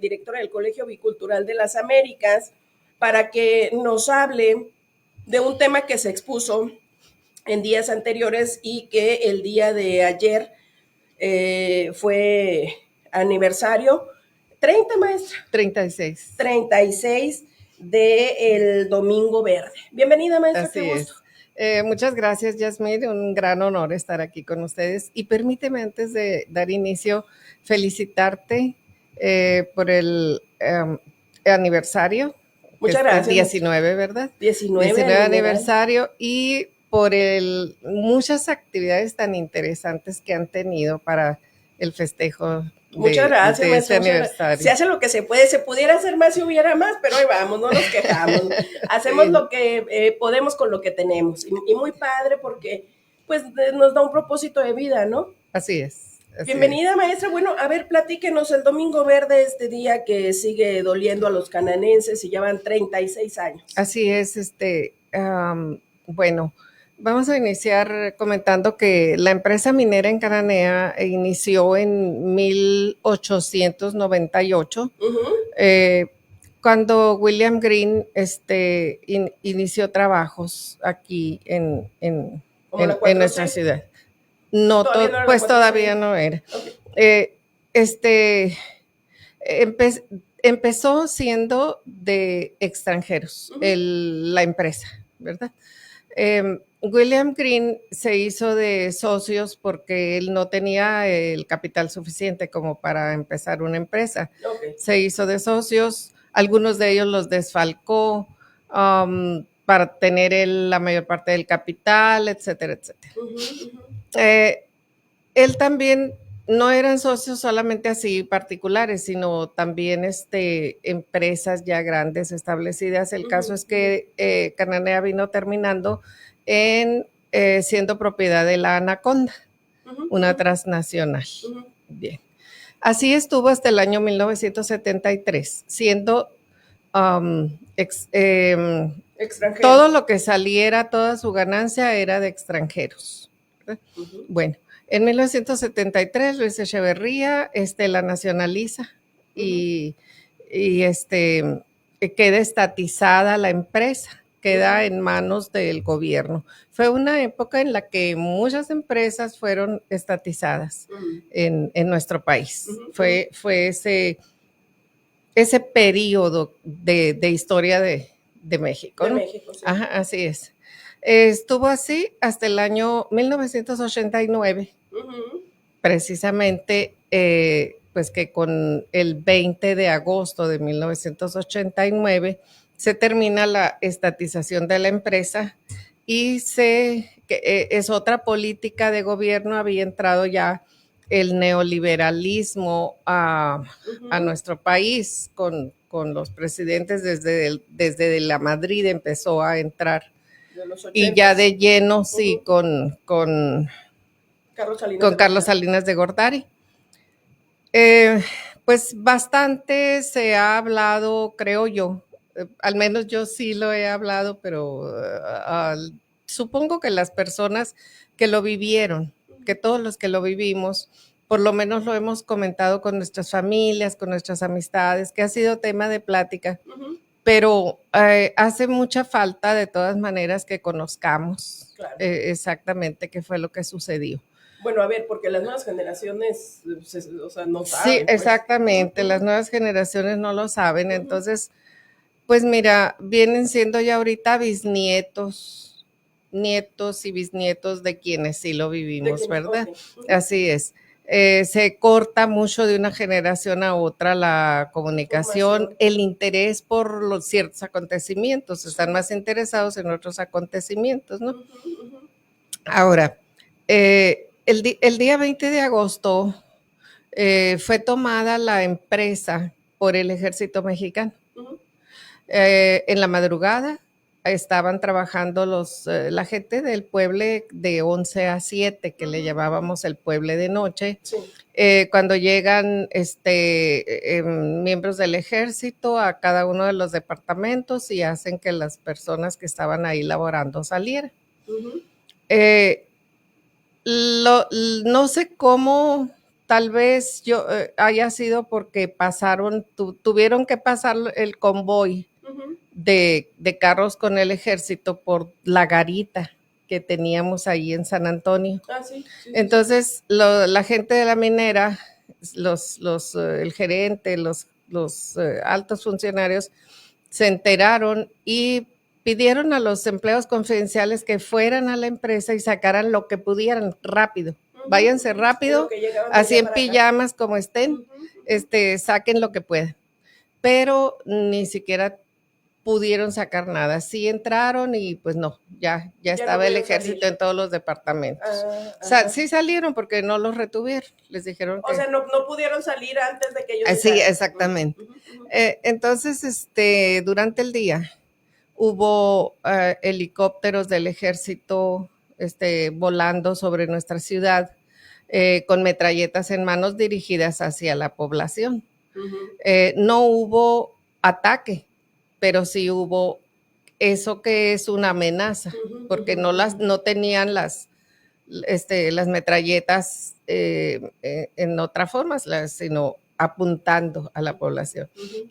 Directora del Colegio Bicultural de las Américas, para que nos hable de un tema que se expuso en días anteriores y que el día de ayer fue aniversario. 30, maestra. 36. 36 del Domingo Verde. Bienvenida, maestra. Así qué gusto. Muchas gracias, Yasmín. Un gran honor estar aquí con ustedes. Y permíteme, antes de dar inicio, felicitarte por el aniversario. Muchas gracias. 19, ¿verdad? 19 aniversario y por muchas actividades tan interesantes que han tenido para el festejo. Muchas gracias, de este aniversario. Se hace lo que se puede, se pudiera hacer más si hubiera más, pero ahí vamos, no nos quejamos. Hacemos lo que podemos con lo que tenemos. Y muy padre porque pues nos da un propósito de vida, ¿no? Así es. Bienvenida, maestra. Bueno, a ver, platíquenos el Domingo Verde, este día que sigue doliendo a los cananenses y ya van 36 años. Así es, bueno, vamos a iniciar comentando que la empresa minera en Cananea inició en 1898, cuando William Green inició trabajos aquí en nuestra ciudad. No, todavía no era. Okay. Empezó siendo de extranjeros, la empresa, ¿verdad? William Green se hizo de socios porque él no tenía el capital suficiente como para empezar una empresa. Okay. Se hizo de socios, algunos de ellos los desfalcó para tener la mayor parte del capital, etcétera, etcétera. Él también no eran socios solamente así particulares, sino también empresas ya grandes establecidas. El caso es que Cananea vino terminando siendo propiedad de la Anaconda, una transnacional. Bien. Así estuvo hasta el año 1973, siendo todo lo que saliera, toda su ganancia era de extranjeros. Bueno, en 1973 Luis Echeverría la nacionaliza y queda estatizada la empresa, queda en manos del gobierno. Fue una época en la que muchas empresas fueron estatizadas en nuestro país. Fue ese periodo de historia de México, ¿no? De México, sí. Ajá, así es. Estuvo así hasta el año 1989, precisamente, pues que con el 20 de agosto de 1989 se termina la estatización de la empresa y es otra política de gobierno. Había entrado ya el neoliberalismo a nuestro país con los presidentes desde la Madrid empezó a entrar. Y ya de lleno, sí, con Carlos Salinas de Gortari. Pues bastante se ha hablado, creo yo, al menos yo sí lo he hablado, pero supongo que las personas que lo vivieron, que todos los que lo vivimos, por lo menos lo hemos comentado con nuestras familias, con nuestras amistades, que ha sido tema de plática. Pero hace mucha falta, de todas maneras, que conozcamos exactamente qué fue lo que sucedió. Bueno, a ver, porque las nuevas generaciones, o sea, no saben. Sí, exactamente, las nuevas generaciones no lo saben. Entonces, pues mira, vienen siendo ya ahorita bisnietos, nietos y bisnietos de quienes sí lo vivimos, ¿verdad? Okay. Así es. Se corta mucho de una generación a otra la comunicación, el interés por los ciertos acontecimientos, están más interesados en otros acontecimientos, ¿no? Ahora, el día 20 de agosto fue tomada la empresa por el ejército mexicano. En la madrugada estaban trabajando la gente del pueblo de 11 a 7, que le llamábamos el pueblo de noche. Sí. Cuando llegan miembros del ejército a cada uno de los departamentos y hacen que las personas que estaban ahí laborando salieran. No sé cómo tal vez haya sido porque tuvieron que pasar el convoy de carros con el ejército por la garita que teníamos ahí en San Antonio. Entonces, la gente de la minera, el gerente, los altos funcionarios se enteraron y pidieron a los empleados confidenciales que fueran a la empresa y sacaran lo que pudieran rápido. Váyanse rápido, así en pijamas como estén, saquen lo que puedan. Pero ni siquiera pudieron sacar nada. Sí entraron y pues no, ya estaba el ejército en todos los departamentos. Sí salieron porque no los retuvieron, les dijeron que... O sea, no pudieron salir antes de que ellos... Sí, exactamente. Entonces, durante el día hubo helicópteros del ejército volando sobre nuestra ciudad con metralletas en manos dirigidas hacia la población. No hubo ataque, pero sí hubo eso que es una amenaza, porque no tenían las metralletas en otra forma, sino apuntando a la población.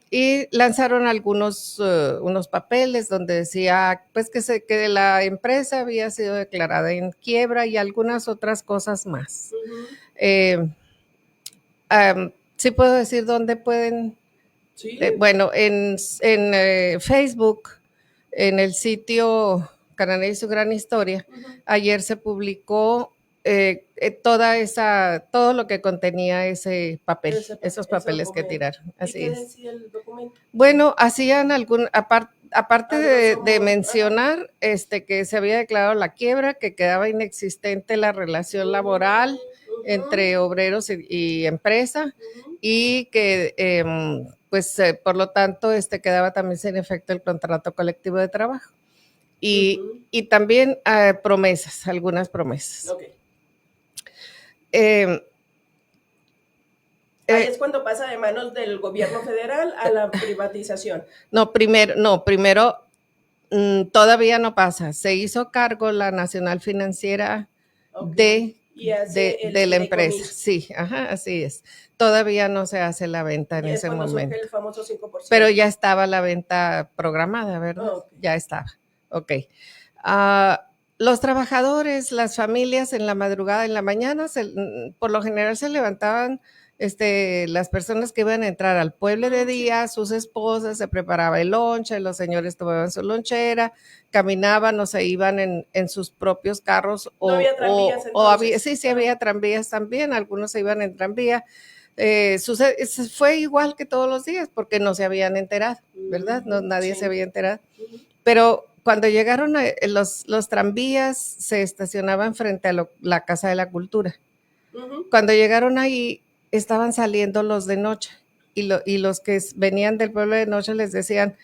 Y lanzaron unos papeles donde decía pues que la empresa había sido declarada en quiebra y algunas otras cosas más. Sí puedo decir dónde pueden. Sí. Bueno, en Facebook, en el sitio Cananea y su gran historia, ayer se publicó todo lo que contenía ese papel, esos papeles que tiraron. Así es. ¿Qué decía el documento? Bueno, hacían aparte de mencionar que se había declarado la quiebra, que quedaba inexistente la relación laboral entre obreros y empresa, y que pues por lo tanto quedaba también sin efecto el contrato colectivo de trabajo. Y también promesas, algunas promesas. Okay. Ahí es cuando pasa de manos del gobierno federal a la privatización. No, primero todavía no pasa. Se hizo cargo la Nacional Financiera de la empresa. Sí, así es. Todavía no se hace la venta en ese momento. El famoso 5%. Pero ya estaba la venta programada, ¿verdad? Okay. Ya estaba. Ok. Los trabajadores, las familias en la madrugada, en la mañana, por lo general se levantaban las personas que iban a entrar al pueblo de día, sus esposas, se preparaba el lonche, los señores tomaban su lonchera, caminaban o se iban en sus propios carros. ¿No había tranvías entonces? Sí, había tranvías también, algunos se iban en tranvía. Fue igual que todos los días porque no se habían enterado, ¿verdad? Nadie se había enterado. Pero cuando llegaron los tranvías se estacionaban frente a la Casa de la Cultura. Cuando llegaron ahí estaban saliendo los de noche y los que venían del pueblo de noche les decían,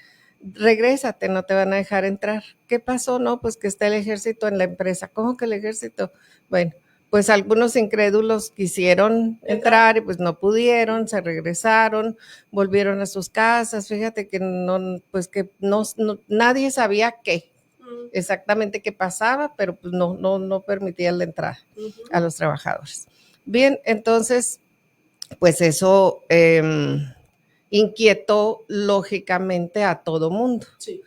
regrésate, no te van a dejar entrar. ¿Qué pasó? No, pues que está el ejército en la empresa. ¿Cómo que el ejército? Bueno, pues algunos incrédulos quisieron entrar y pues no pudieron, se regresaron, volvieron a sus casas. Fíjate que nadie sabía exactamente qué pasaba, pero pues no permitían la entrada a los trabajadores. Bien, entonces, pues eso inquietó lógicamente a todo mundo. Sí.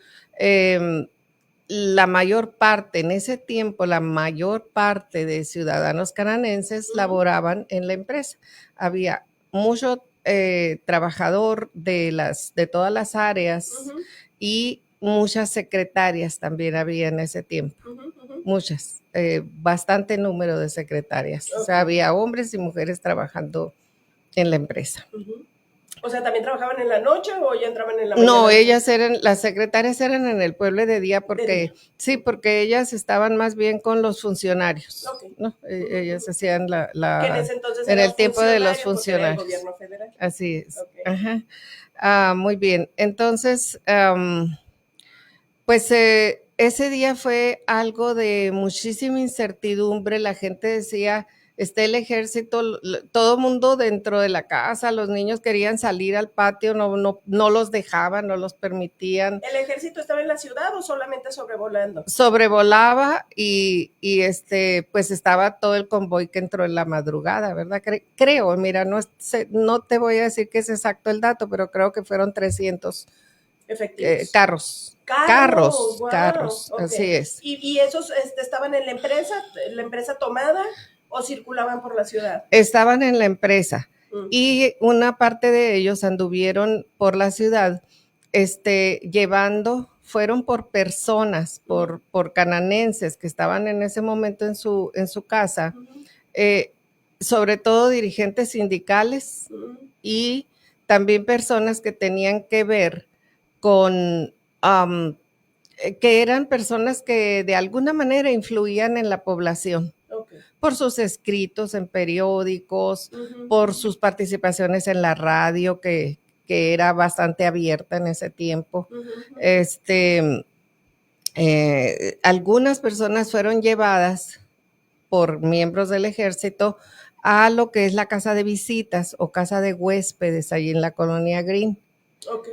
La mayor parte, en ese tiempo, la mayor parte de ciudadanos cananenses laboraban en la empresa. Había mucho trabajador de todas las áreas y muchas secretarias también había en ese tiempo. Muchas, bastante número de secretarias. Okay. O sea, había hombres y mujeres trabajando en la empresa. O sea, ¿también trabajaban en la noche o ya entraban en la mañana? No, las secretarias eran en el pueblo de día porque, sí, porque ellas estaban más bien con los funcionarios. Okay. ¿No? Ellas hacían que en ese entonces en el tiempo de los funcionarios. Era el gobierno federal. Así es. Okay. Muy bien. Entonces, pues ese día fue algo de muchísima incertidumbre. La gente decía esté el ejército, todo el mundo dentro de la casa, los niños querían salir al patio, no los dejaban, no los permitían. ¿El ejército estaba en la ciudad o solamente sobrevolando? Sobrevolaba y pues estaba todo el convoy que entró en la madrugada, ¿verdad? Creo, mira, no te voy a decir que es exacto el dato, pero creo que fueron 300 efectivos. Carros, okay. Así es. ¿Y esos estaban en la empresa tomada o circulaban por la ciudad? Estaban en la empresa y una parte de ellos anduvieron por la ciudad fueron por personas, por cananenses que estaban en ese momento en su casa, sobre todo dirigentes sindicales y también personas que tenían que ver con, que eran personas que de alguna manera influían en la población. Okay. Por sus escritos en periódicos, por sus participaciones en la radio, que era bastante abierta en ese tiempo. Algunas personas fueron llevadas por miembros del ejército a lo que es la casa de visitas o casa de huéspedes allí en la colonia Green. Ok.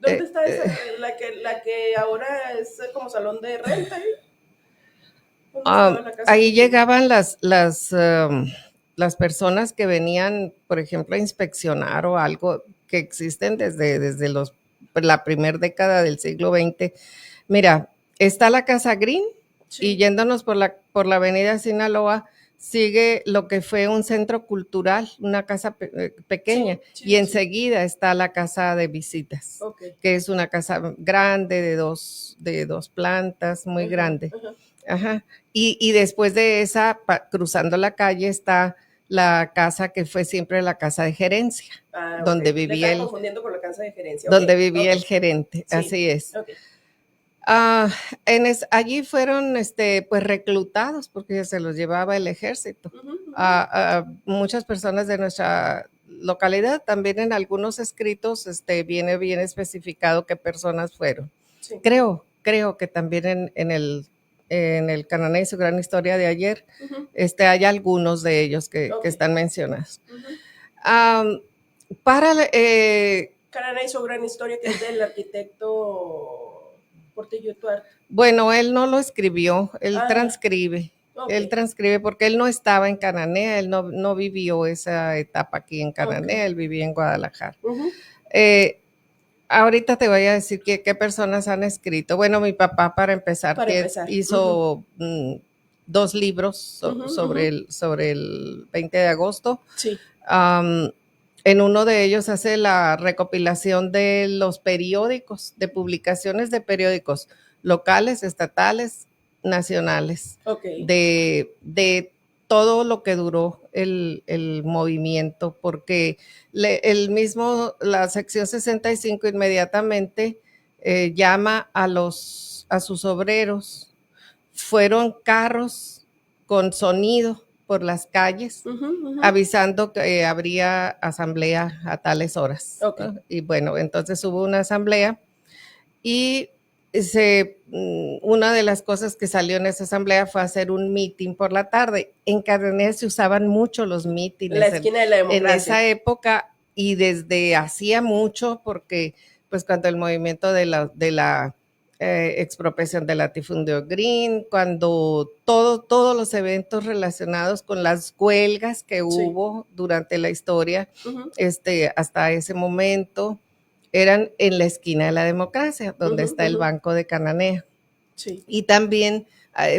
¿Dónde está esa? La que ahora es como salón de renta. Ahí llegaban las personas que venían, por ejemplo, a inspeccionar o algo que existen desde la primera década del siglo XX. Mira, está la Casa Green, sí, y yéndonos por la avenida Sinaloa, sigue lo que fue un centro cultural, una casa pequeña, sí, y enseguida está la casa de visitas, okay, que es una casa grande de dos plantas, muy grande. Ajá. Y después de esa, cruzando la calle, está la casa que fue siempre la casa de gerencia, donde okay, vivía el... confundiendo con la casa de gerencia. Donde vivía el gerente, sí, así es. Okay. Allí fueron pues reclutados porque se los llevaba el ejército. Muchas personas de nuestra localidad, también en algunos escritos viene bien especificado qué personas fueron. Sí. Creo que también en el Cananea y su gran historia de ayer, hay algunos de ellos que están mencionados. Cananea y su gran historia, que es del arquitecto Portillo Tuarte. Bueno, él no lo escribió, él transcribe. Okay. Él transcribe porque él no estaba en Cananea, él no vivió esa etapa aquí en Cananea, okay, él vivía en Guadalajara. Ahorita te voy a decir qué personas han escrito. Bueno, mi papá, para empezar, hizo 2 libros sobre el 20 de agosto. Sí. En uno de ellos hace la recopilación de los periódicos, de publicaciones de periódicos locales, estatales, nacionales, okay, de todo lo que duró el movimiento, porque la sección 65 inmediatamente llama a sus obreros. Fueron carros con sonido por las calles, avisando que habría asamblea a tales horas. Okay. ¿No? Y bueno, entonces hubo una asamblea y una de las cosas que salió en esa asamblea fue hacer un meeting por la tarde. En Cananea se usaban mucho los mítines. La esquina de la democracia. En esa época y desde hacía mucho, porque pues cuando el movimiento de la expropiación del latifundio Green, cuando todos los eventos relacionados con las huelgas que hubo durante la historia, hasta ese momento, eran en la esquina de la democracia, donde está el Banco de Cananea. Sí. Y también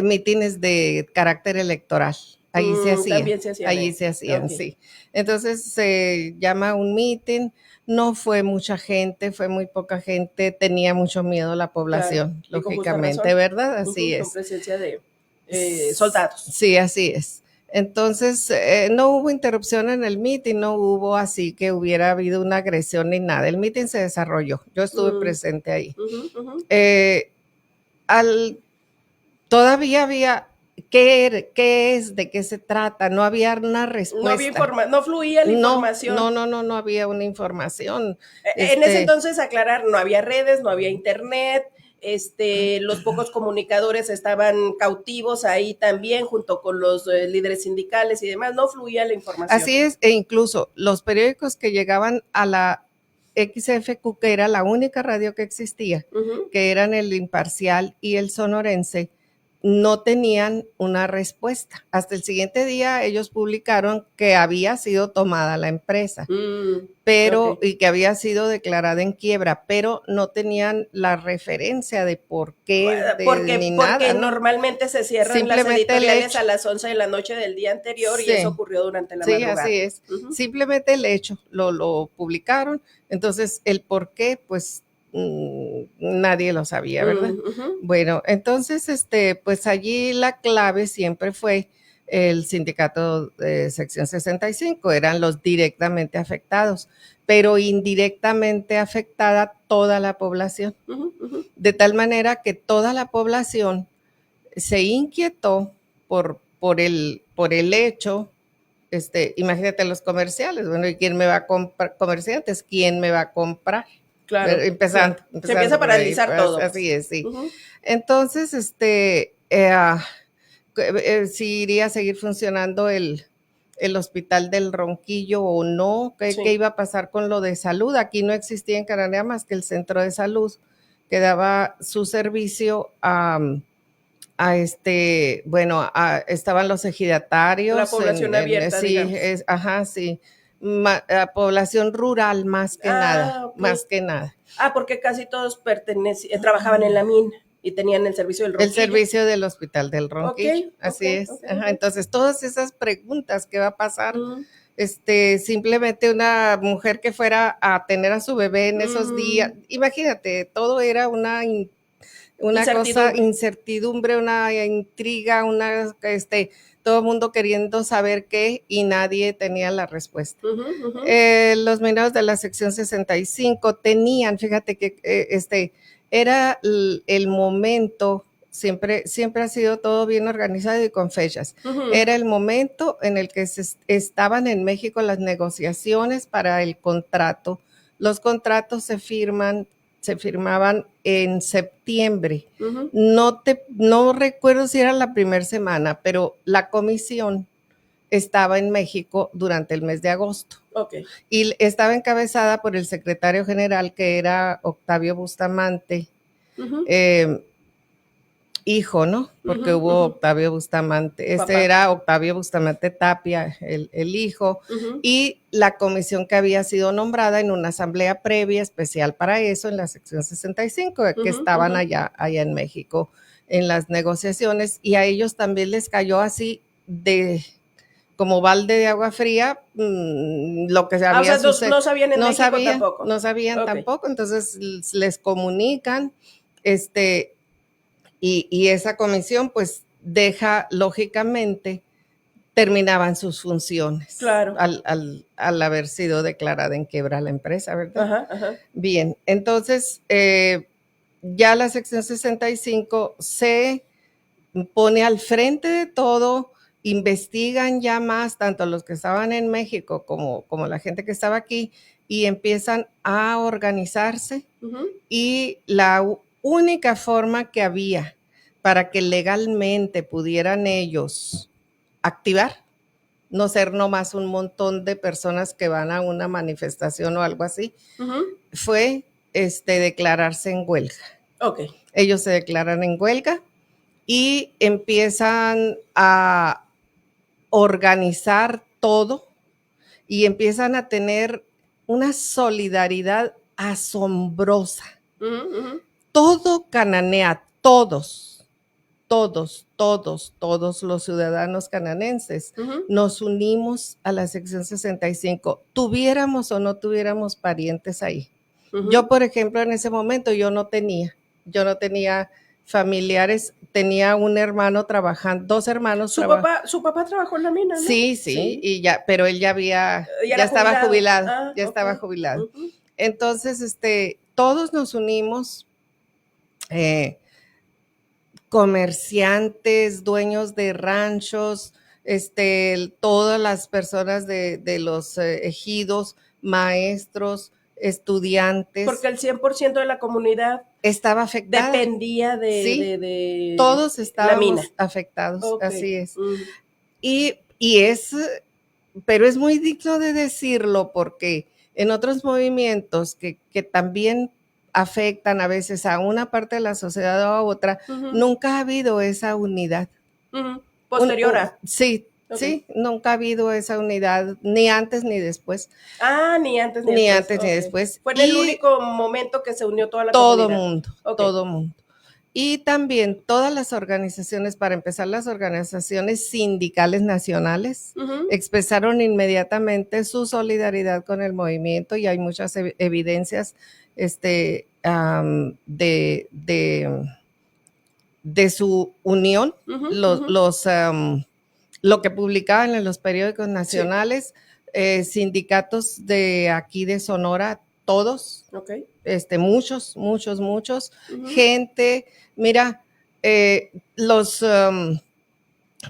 mítines de carácter electoral. Allí se hacían. También se hacían. Allí se hacían, okay, sí. Entonces se llama un mítin. No fue mucha gente, fue muy poca gente. Tenía mucho miedo la población, claro, lógicamente, ¿verdad? Así es. Con presencia de soldados. Sí, así es. Entonces, no hubo interrupción en el meeting, no hubo así que hubiera habido una agresión ni nada. El meeting se desarrolló, yo estuve presente ahí. Todavía había, ¿qué es? ¿De qué se trata? No había una respuesta. No fluía la información. No había una información. En ese entonces, aclarar, no había redes, no había internet. los pocos comunicadores estaban cautivos ahí también, junto con los líderes sindicales y demás, no fluía la información. Así es, e incluso los periódicos que llegaban a la XFQ, que era la única radio que existía, que eran el Imparcial y el Sonorense, no tenían una respuesta. Hasta el siguiente día ellos publicaron que había sido tomada la empresa, pero y que había sido declarada en quiebra, pero no tenían la referencia de por qué, porque nada, ¿no? Normalmente se cierran las editoriales a las 11 de la noche del día anterior, y eso ocurrió durante la madrugada. Sí, así es. Simplemente el hecho lo publicaron, entonces el por qué, pues nadie lo sabía, ¿verdad? Bueno, entonces, pues allí la clave siempre fue el sindicato de sección 65, eran los directamente afectados, pero indirectamente afectada toda la población, de tal manera que toda la población se inquietó por el hecho. Imagínate los comerciales, bueno, ¿y quién me va a comprar? Comerciantes, ¿quién me va a comprar? Claro. Empezando se empieza a paralizar ahí, todo. Así es, sí. Entonces, si iría a seguir funcionando el hospital del Ronquillo o no, ¿qué iba a pasar con lo de salud? Aquí no existía en Cananea más que el centro de salud que daba su servicio estaban los ejidatarios. La población abierta, sí, sí. Población rural más que nada, más que nada. Porque casi todos trabajaban en la mina y tenían el servicio del Ronquillo. El servicio del hospital del Ronquillo, así es. Entonces, todas esas preguntas, ¿qué va a pasar? Simplemente una mujer que fuera a tener a su bebé en esos días, imagínate, todo era una incertidumbre, una intriga, todo el mundo queriendo saber qué, y nadie tenía la respuesta. Los mineros de la sección 65 tenían, fíjate que era el momento, siempre ha sido todo bien organizado y con fechas. Era el momento en el que estaban en México las negociaciones para el contrato. Los contratos se firmaban en septiembre. No recuerdo si era la primera semana, pero la comisión estaba en México durante el mes de agosto. Y estaba encabezada por el secretario general, que era Octavio Bustamante, hijo, ¿no? Porque hubo Octavio Bustamante, era Octavio Bustamante Tapia, el hijo, y la comisión que había sido nombrada en una asamblea previa especial para eso en la sección 65, que estaban allá en México en las negociaciones, y a ellos también les cayó así como balde de agua fría, lo que había sucedido. No sabían en México tampoco. No sabían tampoco, entonces les comunican, y esa comisión pues deja, lógicamente, terminaban sus funciones. Claro. Al haber sido declarada en quiebra la empresa, ¿verdad? Bien, entonces ya la sección 65 se pone al frente de todo, investigan ya más, tanto los que estaban en México como la gente que estaba aquí, y empiezan a organizarse, y la única forma que había para que legalmente pudieran ellos activar, no ser nomás un montón de personas que van a una manifestación o algo así, fue declararse en huelga. Ellos se declaran en huelga y empiezan a organizar todo y empiezan a tener una solidaridad asombrosa. Todo Cananea, todos los ciudadanos cananenses nos unimos a la sección 65, tuviéramos o no tuviéramos parientes ahí. Yo, por ejemplo, en ese momento yo no tenía familiares, tenía un hermano trabajando, dos hermanos. Su papá trabajó en la mina, ¿no? Sí, y ya, pero él ya estaba jubilado, estaba jubilado. Entonces, todos nos unimos, comerciantes, dueños de ranchos, todas las personas de los ejidos, maestros, estudiantes. Porque el 100% de la comunidad estaba afectada. Dependía sí, de todos estábamos la mina. afectados, Okay. Así es. Y es, pero es muy digno de decirlo porque en otros movimientos que también afectan a veces a una parte de la sociedad o a otra, nunca ha habido esa unidad. Posterior a. Sí, sí, nunca ha habido esa unidad, ni antes ni después. Ni antes ni después. Fue en el único momento que se unió toda la comunidad. Todo mundo. Y también todas las organizaciones, para empezar, las organizaciones sindicales nacionales expresaron inmediatamente su solidaridad con el movimiento y hay muchas evidencias de su unión, lo que publicaban en los periódicos nacionales, sindicatos de aquí de Sonora, todos, muchos, gente, mira, los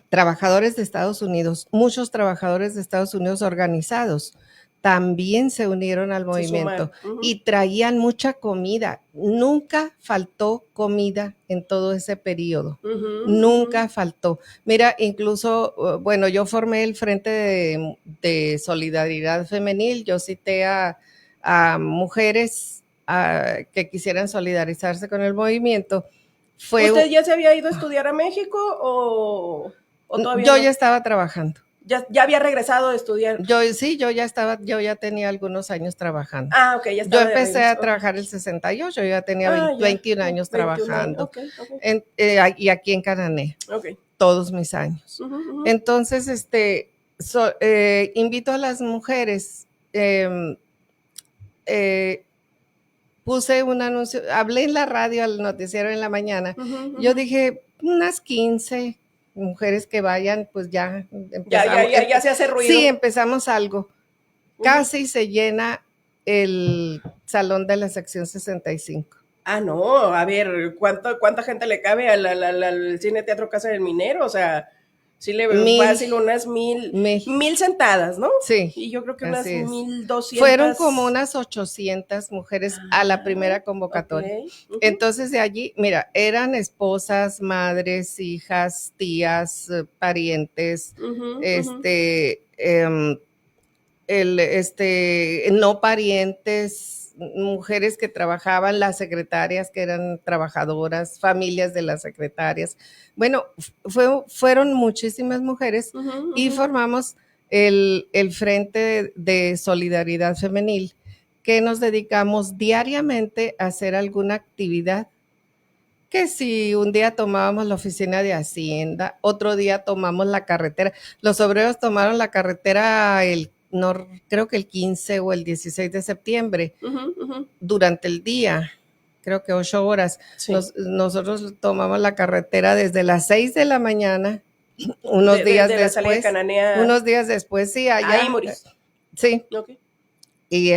trabajadores de Estados Unidos, muchos trabajadores de Estados Unidos organizados, también se unieron al movimiento y traían mucha comida. Nunca faltó comida en todo ese periodo. Nunca faltó. Mira, incluso, bueno, yo formé el Frente de Solidaridad Femenil. Yo cité a mujeres que quisieran solidarizarse con el movimiento. ¿Usted ya se había ido a estudiar a México o todavía Yo ya estaba trabajando. ¿Ya había regresado a estudiar? Yo ya tenía algunos años trabajando. Ok, ya estaba. Yo empecé a trabajar el 68, yo ya tenía 21 años trabajando. Y aquí en Cananea. Todos mis años. Entonces, invito a las mujeres, puse un anuncio, hablé en la radio al noticiero en la mañana. Yo dije, unas 15 mujeres que vayan, pues ya empezamos. Ya se hace ruido. Sí, empezamos algo. Casi se llena el salón de la sección 65. No, a ver, ¿cuánta gente le cabe al Cine Teatro Casa del Minero? O sea, sí le veo fácil unas 1000 sentadas, ¿no? Sí. Y yo creo que unas 1200. Fueron como unas 800 mujeres a la primera convocatoria. Entonces de allí, mira, eran esposas, madres, hijas, tías, parientes, no parientes, mujeres que trabajaban, las secretarias que eran trabajadoras, familias de las secretarias. Bueno, fueron muchísimas mujeres y formamos el Frente de Solidaridad Femenil, que nos dedicamos diariamente a hacer alguna actividad. Que si un día tomábamos la oficina de Hacienda, otro día tomamos la carretera. Los obreros tomaron la carretera creo que el 15 o el 16 de septiembre, durante el día, creo que 8 horas. Sí. Nosotros tomamos la carretera desde las 6 de la mañana, unos días después. La salida de Cananea. Unos días después, sí, allá. Ahí morís. Sí. Okay. Y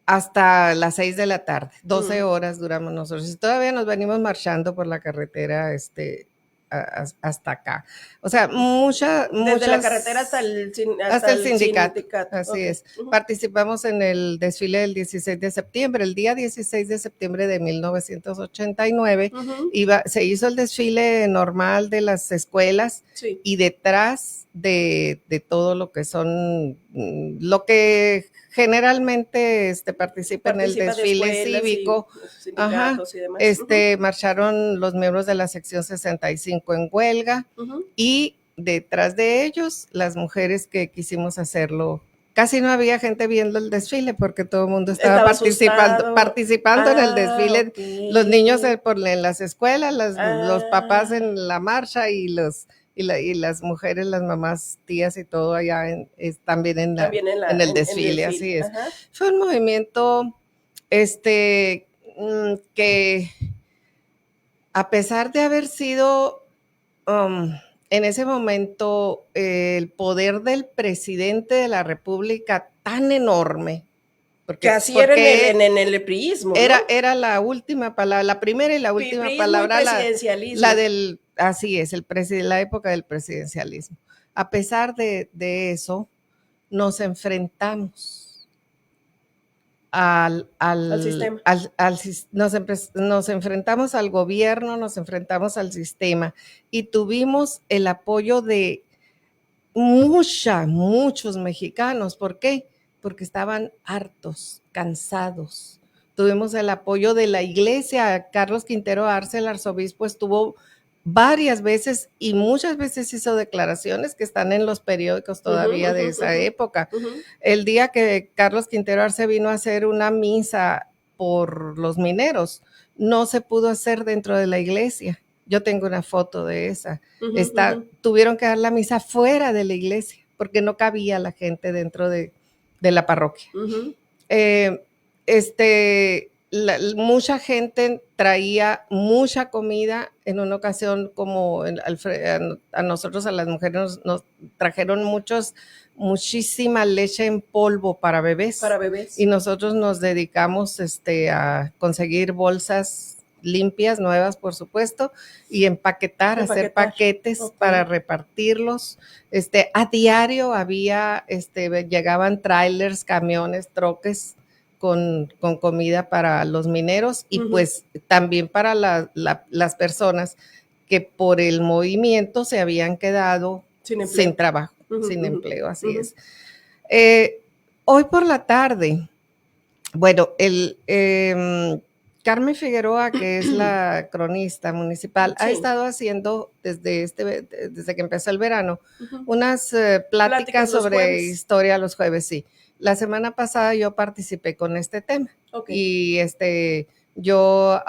hasta las 6 de la tarde, 12 horas duramos nosotros. Y todavía nos venimos marchando por la carretera hasta acá. O sea, desde la carretera hasta el sindicato. Así es. Participamos en el desfile del 16 de septiembre. El día 16 de septiembre de 1989 se hizo el desfile normal de las escuelas y detrás de todo lo que son, lo que generalmente participa en el desfile cívico. Y demás. Marcharon los miembros de la sección 65 en huelga y detrás de ellos las mujeres que quisimos hacerlo. Casi no había gente viendo el desfile porque todo el mundo estaba participando en el desfile. Okay. Los niños en las escuelas, los papás en la marcha y las mujeres, las mamás, tías y todo allá también en el desfile, así es. Ajá. Fue un movimiento que a pesar de haber sido en ese momento el poder del presidente de la República tan enorme, porque así era en el priismo, ¿no? Era la última palabra, la primera y la última palabra, la del, así es, la época del presidencialismo. A pesar de eso, nos enfrentamos sistema. Nos enfrentamos al gobierno, nos enfrentamos al sistema y tuvimos el apoyo de muchos mexicanos. ¿Por qué? Porque estaban hartos, cansados. Tuvimos el apoyo de la iglesia. Carlos Quintero Arce, el arzobispo, estuvo varias veces y muchas veces hizo declaraciones que están en los periódicos todavía de esa época. El día que Carlos Quintero Arce vino a hacer una misa por los mineros, no se pudo hacer dentro de la iglesia. Yo tengo una foto de esa. Tuvieron que dar la misa fuera de la iglesia porque no cabía la gente dentro de la parroquia. Mucha gente traía mucha comida. En una ocasión, como a nosotros, a las mujeres, nos trajeron muchísima leche en polvo para bebés. Y nosotros nos dedicamos a conseguir bolsas limpias, nuevas, por supuesto, y hacer paquetes para repartirlos. A diario llegaban trailers, camiones, troques con comida para los mineros y pues también para las personas que por el movimiento se habían quedado sin trabajo, sin empleo, así es. Hoy por la tarde, bueno, Carmen Figueroa, que es la cronista municipal, ha estado haciendo desde que empezó el verano unas pláticas sobre historia los jueves, sí. La semana pasada yo participé con este tema y yo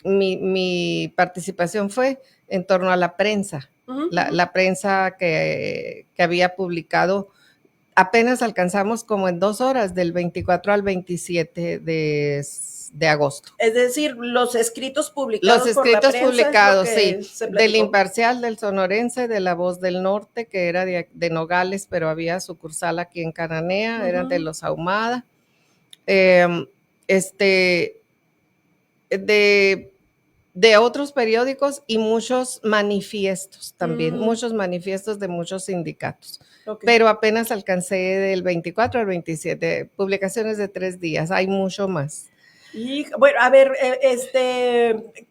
mi participación fue en torno a la prensa, la prensa que había publicado. Apenas alcanzamos como en 2 horas, del 24 al 27 de agosto. Es decir, los escritos publicados por la prensa publicados, sí, del Imparcial, del Sonorense, de La Voz del Norte, que era de Nogales, pero había sucursal aquí en Cananea, eran de los Ahumada. De otros periódicos y muchos manifiestos también, muchos manifiestos de muchos sindicatos. Pero apenas alcancé del 24 al 27, publicaciones de 3 días, hay mucho más. Y bueno, a ver,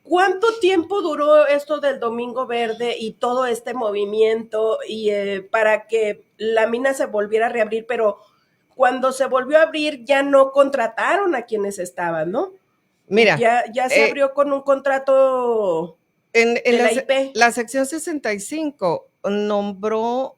¿cuánto tiempo duró esto del Domingo Verde y todo este movimiento y para que la mina se volviera a reabrir? Pero cuando se volvió a abrir ya no contrataron a quienes estaban, ¿no? Mira, ya se abrió con un contrato de la IP. La sección 65 nombró,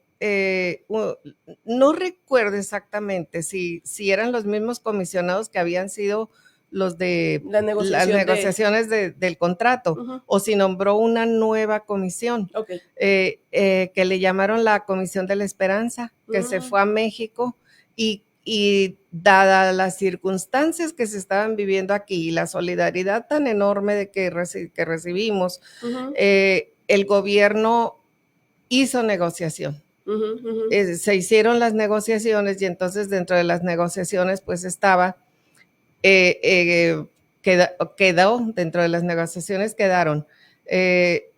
no recuerdo exactamente si eran los mismos comisionados que habían sido los de las negociaciones del contrato, o si nombró una nueva comisión, que le llamaron la Comisión de la Esperanza, que se fue a México y dadas las circunstancias que se estaban viviendo aquí y la solidaridad tan enorme que recibimos, el gobierno hizo negociación. Se hicieron las negociaciones y entonces dentro de las negociaciones pues estaba, quedó dentro de las negociaciones quedaron, se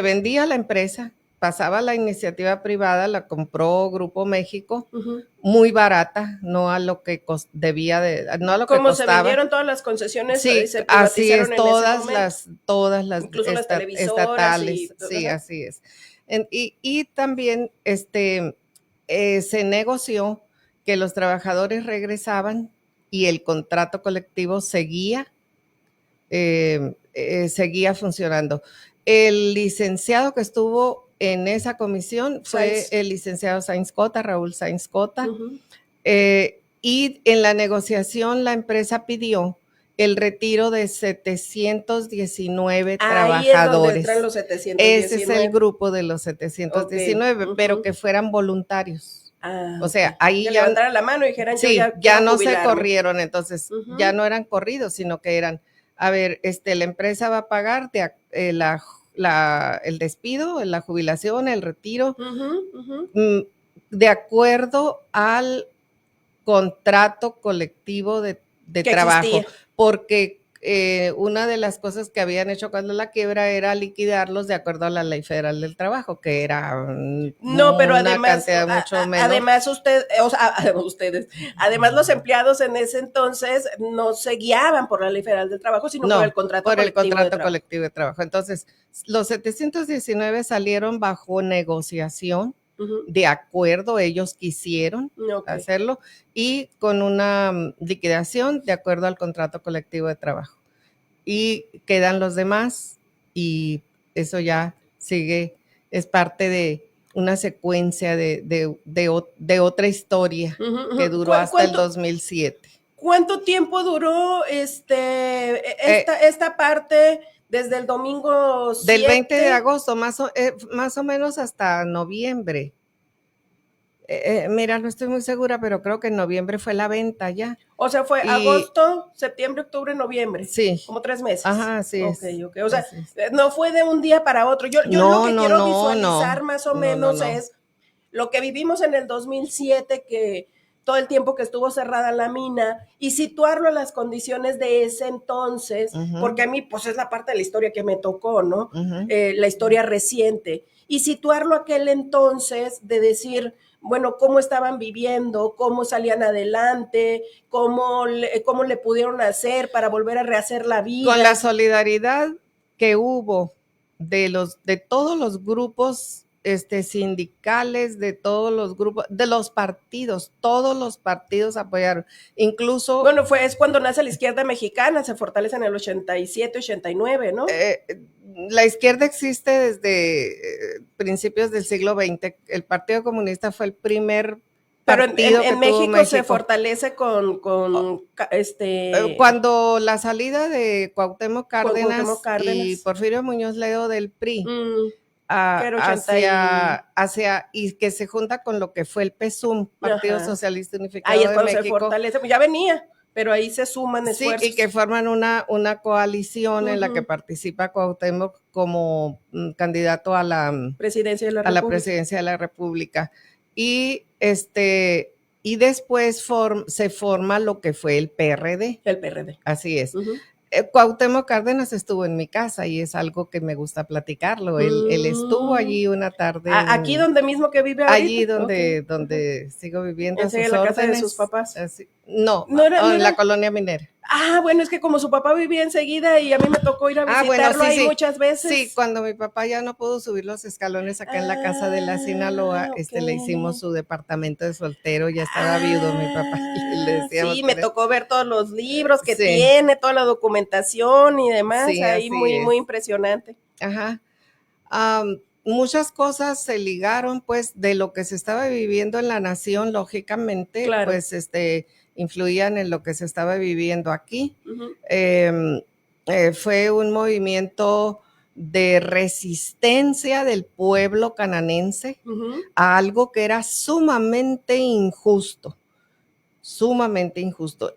vendía la empresa, pasaba la iniciativa privada, la compró Grupo México, muy barata, no a lo que debía no a lo que costaba. Como se vendieron todas las concesiones, sí, se privatizaron así es, todas las incluso las televisoras estatales, sí, así es. Y también se negoció que los trabajadores regresaban y el contrato colectivo seguía funcionando. El licenciado que estuvo en esa comisión fue el licenciado Sainz Cota, Raúl Sainz Cota, y en la negociación la empresa pidió el retiro de 719 trabajadores. Ahí es donde entran los 719. Ese es el grupo de los 719, pero que fueran voluntarios. O sea, ahí que levantaran la mano y dijeran, sí, ya no se corrieron, entonces ya no eran corridos, sino que eran, a ver, la empresa va a pagar el despido, la jubilación, el retiro, de acuerdo al contrato colectivo de trabajo, porque una de las cosas que habían hecho cuando la quiebra era liquidarlos de acuerdo a la Ley Federal del Trabajo, que era no, pero una además, cantidad mucho menor. Además ustedes, además los empleados en ese entonces no se guiaban por la Ley Federal del Trabajo, sino por el contrato colectivo de trabajo. Entonces, los 719 salieron bajo negociación, de acuerdo, ellos quisieron hacerlo, y con una liquidación de acuerdo al contrato colectivo de trabajo. Y quedan los demás, y eso ya sigue, es parte de una secuencia de otra historia que duró hasta el 2007. ¿Cuánto tiempo duró esta parte desde el domingo 7? Del 20 de agosto, más o menos hasta noviembre. Mira, no estoy muy segura, pero creo que en noviembre fue la venta ya. O sea, fue agosto, septiembre, octubre, noviembre. Sí. Como 3 meses. Ajá, sí. Okay. O sea, no fue de un día para otro. Yo lo que quiero visualizar más o menos es lo que vivimos en el 2007, que todo el tiempo que estuvo cerrada la mina, y situarlo a las condiciones de ese entonces, porque a mí pues es la parte de la historia que me tocó, ¿no? La historia reciente. Y situarlo a aquel entonces de decir, bueno, cómo estaban viviendo, cómo salían adelante, cómo le pudieron hacer para volver a rehacer la vida. Con la solidaridad que hubo de todos los grupos sindicales, de todos los grupos, de los partidos, todos los partidos apoyaron, incluso... Bueno, es cuando nace la izquierda mexicana, se fortalece en el 87, 89, ¿no? La izquierda existe desde principios del siglo XX, el Partido Comunista fue el primer partido en México se fortalece con cuando la salida de Cuauhtémoc Cárdenas y Porfirio Muñoz Ledo del PRI, y que se junta con lo que fue el PSUM, Partido Socialista Unificado de México. Se fortalece, ya venía, pero ahí se suman esfuerzos. Sí, y que forman una coalición en la que participa Cuauhtémoc como candidato a la presidencia de la República. Y después se forma lo que fue el PRD. El PRD. Así es. Cuauhtémoc Cárdenas estuvo en mi casa y es algo que me gusta platicarlo. Él estuvo allí una tarde. ¿Aquí donde mismo que vive ahorita? Allí donde sigo viviendo. ¿En la casa de sus papás? Así. No, en la colonia minera. Bueno, es que como su papá vivía enseguida y a mí me tocó ir a visitarlo ahí muchas veces. Sí, cuando mi papá ya no pudo subir los escalones acá en la casa de la Sinaloa, le hicimos su departamento de soltero, ya estaba viudo mi papá. Sí, me tocó ver todos los libros que tiene, toda la documentación y demás, ahí muy impresionante. Ajá. Muchas cosas se ligaron, pues, de lo que se estaba viviendo en la nación, lógicamente, pues, influían en lo que se estaba viviendo aquí. Fue un movimiento de resistencia del pueblo cananense a algo que era sumamente injusto,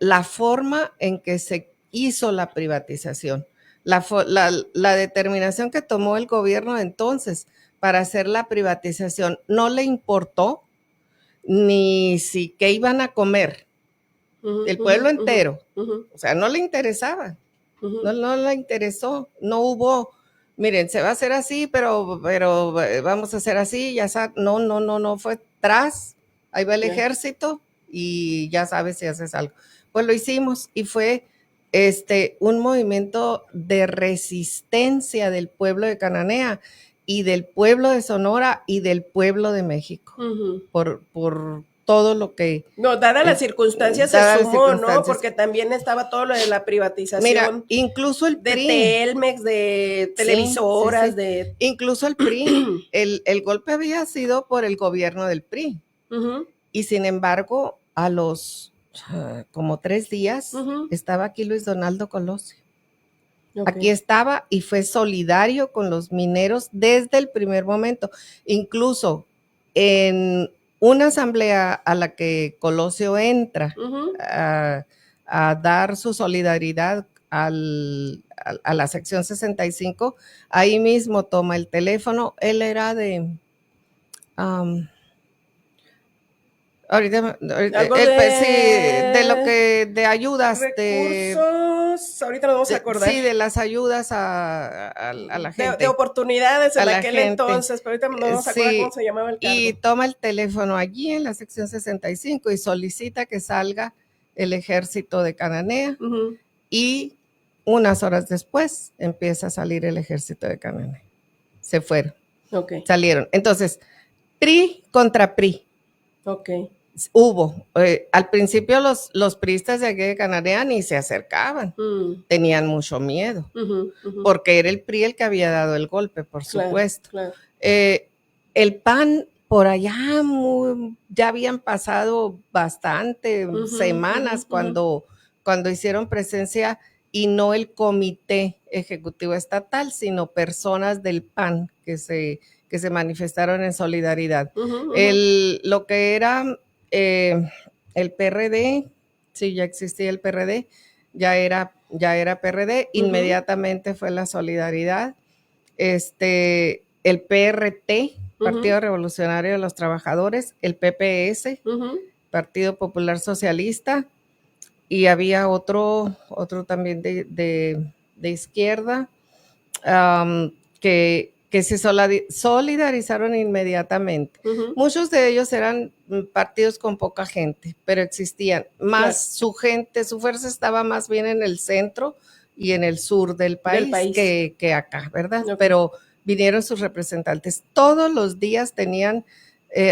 la forma en que se hizo la privatización, la determinación que tomó el gobierno de entonces para hacer la privatización. No le importó ni si qué iban a comer el pueblo entero, o sea, no le interesaba, no le interesó, no hubo, miren, se va a hacer así, pero vamos a hacer así, ya sabes, no, fue tras, ahí va el ejército y ya sabes si haces algo. Pues lo hicimos y fue un movimiento de resistencia del pueblo de Cananea y del pueblo de Sonora y del pueblo de México, por todo lo que... No, dadas las circunstancias se sumó, ¿no? Porque también estaba todo lo de la privatización. Mira, incluso el PRI. De Telmex, de televisoras, sí. Incluso el PRI, el golpe había sido por el gobierno del PRI. Y sin embargo, a los como 3 días, estaba aquí Luis Donaldo Colosio. Aquí estaba y fue solidario con los mineros desde el primer momento. Incluso en una asamblea a la que Colosio entra a dar su solidaridad a la sección 65, ahí mismo toma el teléfono. Él era Ahorita Algo sí, de lo que, de ayudas, recursos, ahorita nos vamos a acordar. Sí, de las ayudas a la gente. De oportunidades en aquel entonces, pero ahorita nos vamos a acordar cómo se llamaba el cargo. Y toma el teléfono allí en la sección 65 y solicita que salga el ejército de Cananea, y unas horas después empieza a salir el ejército de Cananea. Se fueron. Salieron. Entonces, PRI contra PRI. Hubo. Al principio los priistas de aquí de Cananea ni se acercaban. Tenían mucho miedo. Porque era el PRI el que había dado el golpe, por supuesto. Claro. El PAN, por allá, ya habían pasado bastante semanas cuando hicieron presencia, y no el comité ejecutivo estatal, sino personas del PAN que se manifestaron en solidaridad. Lo que era el PRD, sí, ya existía el PRD, ya era PRD, inmediatamente fue la solidaridad. El PRT, Partido Revolucionario de los Trabajadores, el PPS, Partido Popular Socialista, y había otro también de izquierda, que se solidarizaron inmediatamente. Muchos de ellos eran partidos con poca gente, pero existían más. Su gente, su fuerza estaba más bien en el centro y en el sur del país. Que acá, ¿verdad? Pero vinieron sus representantes. Todos los días tenían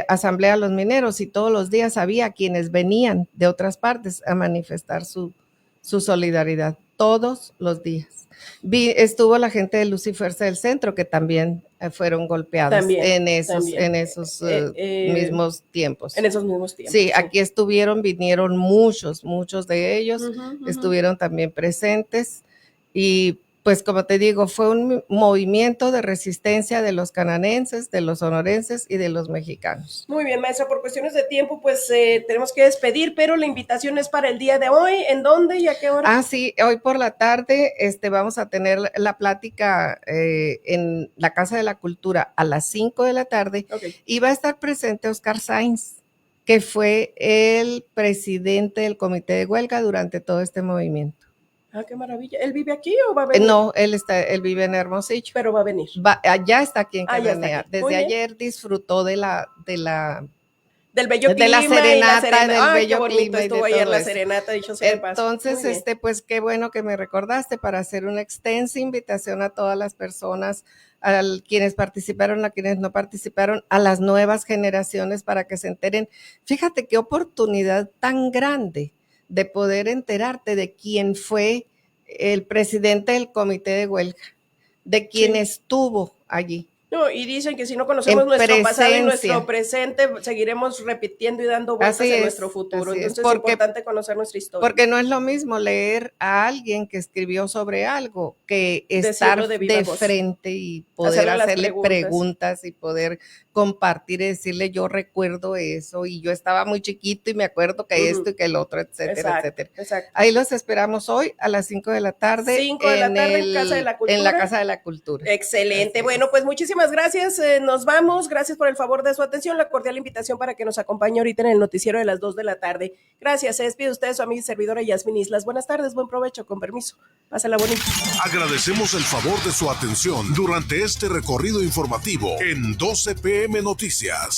asamblea los mineros, y todos los días había quienes venían de otras partes a manifestar su solidaridad. Todos los días. Estuvo la gente de Luz y Fuerza del Centro, que también fueron golpeados en esos mismos tiempos. En esos mismos tiempos. Sí, aquí vinieron muchos de ellos, estuvieron también presentes, y pues como te digo, fue un movimiento de resistencia de los cananenses, de los sonorenses y de los mexicanos. Muy bien, maestra, por cuestiones de tiempo, pues tenemos que despedir, pero la invitación es para el día de hoy. ¿En dónde y a qué hora? Sí, hoy por la tarde vamos a tener la plática en la Casa de la Cultura a las 5 de la tarde, y va a estar presente Oscar Sainz, que fue el presidente del comité de huelga durante todo este movimiento. Qué maravilla. ¿Él vive aquí o va a venir? No, él vive en Hermosillo. Pero va a venir. Ya está aquí en Cananea. Desde ayer disfrutó del bello clima, de la serenata, del bello clima. Estuvo ayer la serenata, dicho sea de paso. Entonces, pues qué bueno que me recordaste para hacer una extensa invitación a todas las personas, a quienes participaron, a quienes no participaron, a las nuevas generaciones, para que se enteren. Fíjate qué oportunidad tan grande de poder enterarte de quién fue el presidente del comité de huelga, de quién estuvo allí. No, y dicen que si no conocemos nuestro pasado y nuestro presente, seguiremos repitiendo y dando vueltas en nuestro futuro. Entonces es importante conocer nuestra historia. Porque no es lo mismo leer a alguien que escribió sobre algo que estar de frente y poder hacerle preguntas y poder compartir y decirle, yo recuerdo eso, y yo estaba muy chiquito y me acuerdo que esto y que el otro, etcétera, etcétera. Exacto. Ahí los esperamos hoy a las 5 de la tarde. 5 de la tarde en Casa de la Cultura. En la Casa de la Cultura. Excelente. Bueno, pues muchísimas gracias. Nos vamos. Gracias por el favor de su atención. La cordial invitación para que nos acompañe ahorita en el noticiero de las 2 de la tarde. Gracias. Se despide usted, su amiga y servidora Yasmin Islas. Buenas tardes, buen provecho, con permiso. Pásala bonito. Agradecemos el favor de su atención durante este recorrido informativo en 12 PM Noticias.